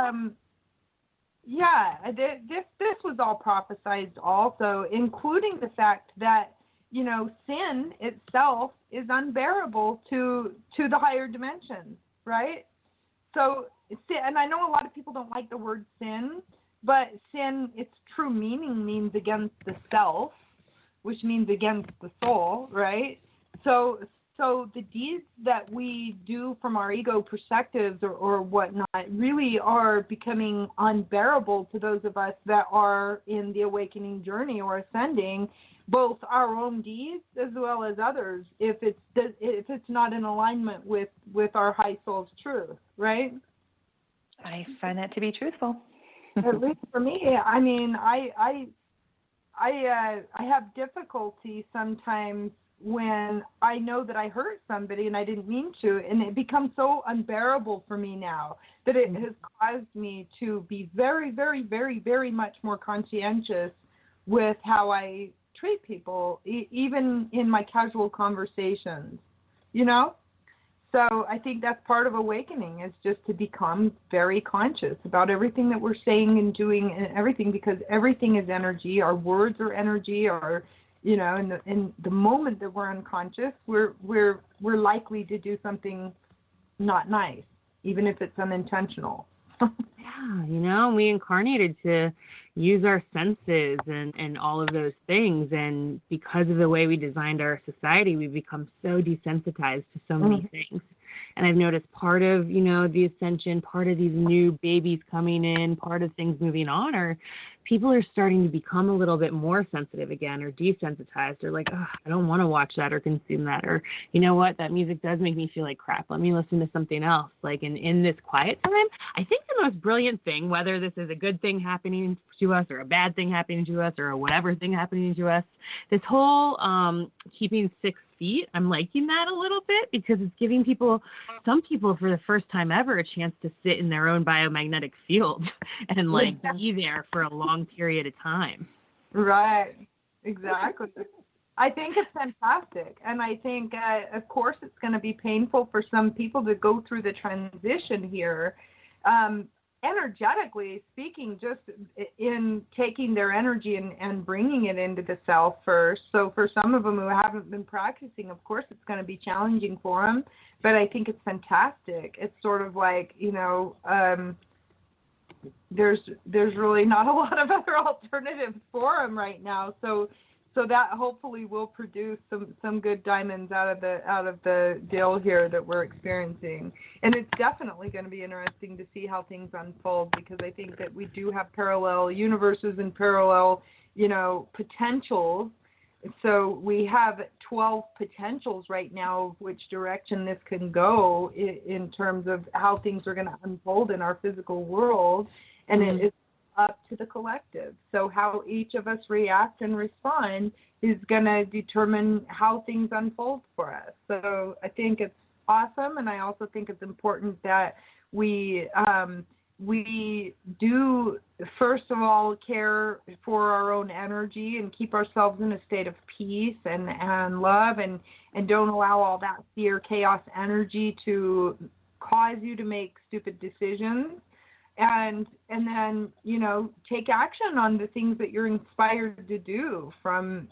was all prophesized also, including the fact that, sin itself is unbearable to the higher dimensions, right? So, and I know a lot of people don't like the word sin, but sin, its true meaning means against the self, which means against the soul, right? So the deeds that we do from our ego perspectives or whatnot really are becoming unbearable to those of us that are in the awakening journey or ascending, both our own deeds as well as others, if it's not in alignment with our high soul's truth, right? I find that to be truthful. At least for me, I mean, I have difficulty sometimes when I know that I hurt somebody and I didn't mean to, and it becomes so unbearable for me now that it has caused me to be very, very, very, very much more conscientious with how I treat people, even in my casual conversations, So I think that's part of awakening, is just to become very conscious about everything that we're saying and doing and everything, because everything is energy. Our words are energy. In the moment that we're unconscious, we're likely to do something not nice, even if it's unintentional. Yeah, we incarnated to use our senses and all of those things. And because of the way we designed our society, we've become so desensitized to so many things. And I've noticed part of, the ascension, part of these new babies coming in, part of things moving on, are people are starting to become a little bit more sensitive again, or desensitized. They're like, oh, I don't want to watch that or consume that. Or, you know what, that music does make me feel like crap. Let me listen to something else. Like in this quiet time, I think the most brilliant thing, whether this is a good thing happening to us or a bad thing happening to us or a whatever thing happening to us, this whole keeping 6 feet, I'm liking that a little bit, because it's giving some people for the first time ever, a chance to sit in their own biomagnetic field and be there for a long period of time. Right. Exactly. I think it's fantastic. And I think, of course, it's going to be painful for some people to go through the transition here. energetically speaking, just in taking their energy and bringing it into the self first. So for some of them who haven't been practicing, of course, it's going to be challenging for them, but I think it's fantastic. It's sort of like, there's really not a lot of other alternatives for them right now. So that hopefully will produce some good diamonds out of the deal here that we're experiencing. And it's definitely going to be interesting to see how things unfold, because I think that we do have parallel universes and parallel, potentials. So we have 12 potentials right now of which direction this can go in terms of how things are going to unfold in our physical world. And it is up to the collective. So how each of us react and respond is going to determine how things unfold for us. So I think it's awesome, and I also think it's important that we do, first of all, care for our own energy and keep ourselves in a state of peace and love, and don't allow all that fear, chaos energy to cause you to make stupid decisions. And then, take action on the things that you're inspired to do, from,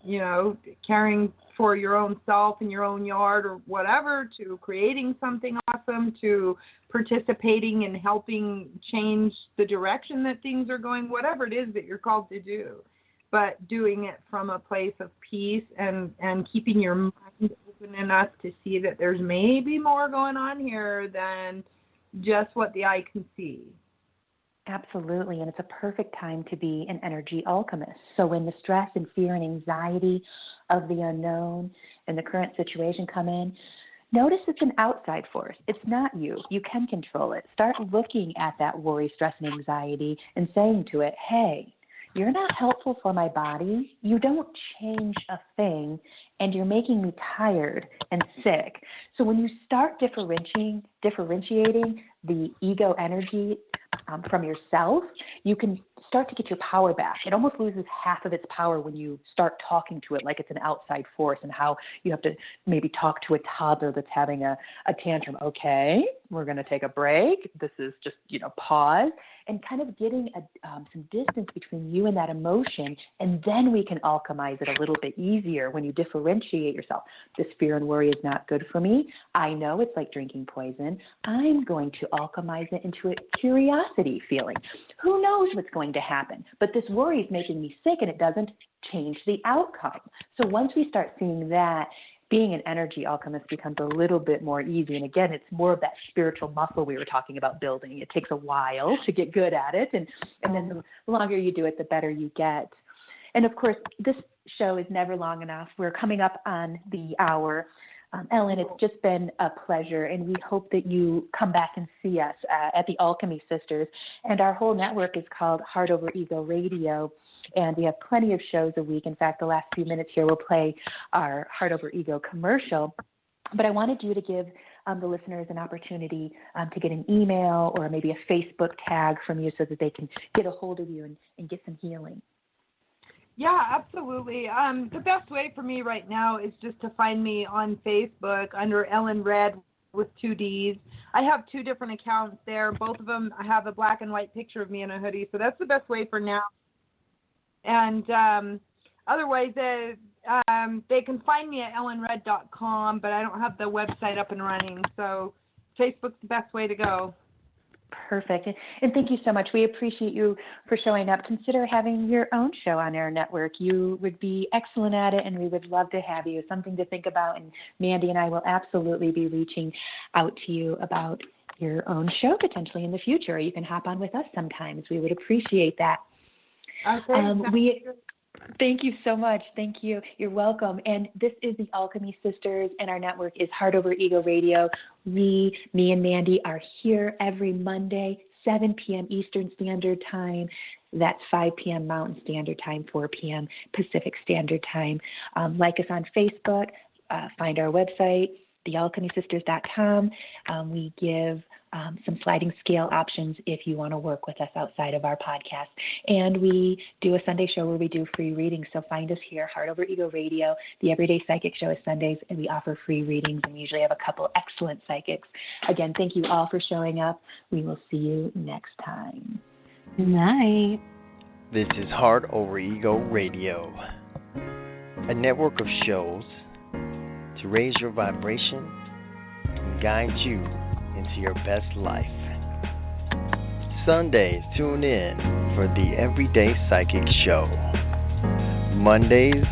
caring for your own self and your own yard or whatever, to creating something awesome, to participating in helping change the direction that things are going, whatever it is that you're called to do. But doing it from a place of peace and keeping your mind open enough to see that there's maybe more going on here than just what the eye can see. Absolutely, and it's a perfect time to be an energy alchemist. So when the stress and fear and anxiety of the unknown and the current situation come in, notice it's an outside force. It's not you. You can control it. Start looking at that worry, stress, and anxiety and saying to it, hey, you're not helpful for my body. You don't change a thing, and you're making me tired and sick. So when you start differentiating the ego energy from yourself, you can start to get your power back. It almost loses half of its power when you start talking to it like it's an outside force, and how you have to maybe talk to a toddler that's having a tantrum. Okay, we're going to take a break. This is just, pause, and kind of getting some distance between you and that emotion, and then we can alchemize it a little bit easier when you differentiate yourself. This fear and worry is not good for me. I know it's like drinking poison. I'm going to alchemize it into a curiosity feeling. Who knows what's going to happen? But this worry is making me sick, and it doesn't change the outcome. So once we start seeing that, being an energy alchemist becomes a little bit more easy. And again, it's more of that spiritual muscle we were talking about building. It takes a while to get good at it. And then the longer you do it, the better you get. And of course, this show is never long enough. We're coming up on the hour. Ellen, it's just been a pleasure, and we hope that you come back and see us at the Alchemy Sisters. And our whole network is called Heart Over Ego Radio, and we have plenty of shows a week. In fact, the last few minutes here we'll play our Heart Over Ego commercial. But I wanted you to give the listeners an opportunity to get an email or maybe a Facebook tag from you so that they can get a hold of you and get some healing. Yeah, absolutely. The best way for me right now is just to find me on Facebook under Ellen Red with 2 Ds. I have 2 different accounts there. Both of them, I have a black and white picture of me in a hoodie, so that's the best way for now. And otherwise, they can find me at ellenred.com, but I don't have the website up and running, so Facebook's the best way to go. Perfect. And thank you so much. We appreciate you for showing up. Consider having your own show on our network. You would be excellent at it, and we would love to have you. Something to think about, and Mandee and I will absolutely be reaching out to you about your own show potentially in the future. You can hop on with us sometimes. We would appreciate that. Okay. Thank you so much. Thank you. You're welcome. And this is the Alchemy Sisters, and our network is Heart Over Ego Radio. Me and Mandee are here every Monday, 7 p.m. Eastern Standard Time. That's 5 p.m. Mountain Standard Time, 4 p.m. Pacific Standard Time. Like us on Facebook. Find our website, thealchemysisters.com. We give some sliding scale options if you want to work with us outside of our podcast. And we do a Sunday show where we do free readings. So find us here, Heart Over Ego Radio. The Everyday Psychic Show is Sundays, and we offer free readings, and we usually have a couple excellent psychics. Again, thank you all for showing up. We will see you next time. Good night. This is Heart Over Ego Radio, a network of shows to raise your vibration and guide you into your best life. Sundays, tune in for the Everyday Psychic Show. Mondays,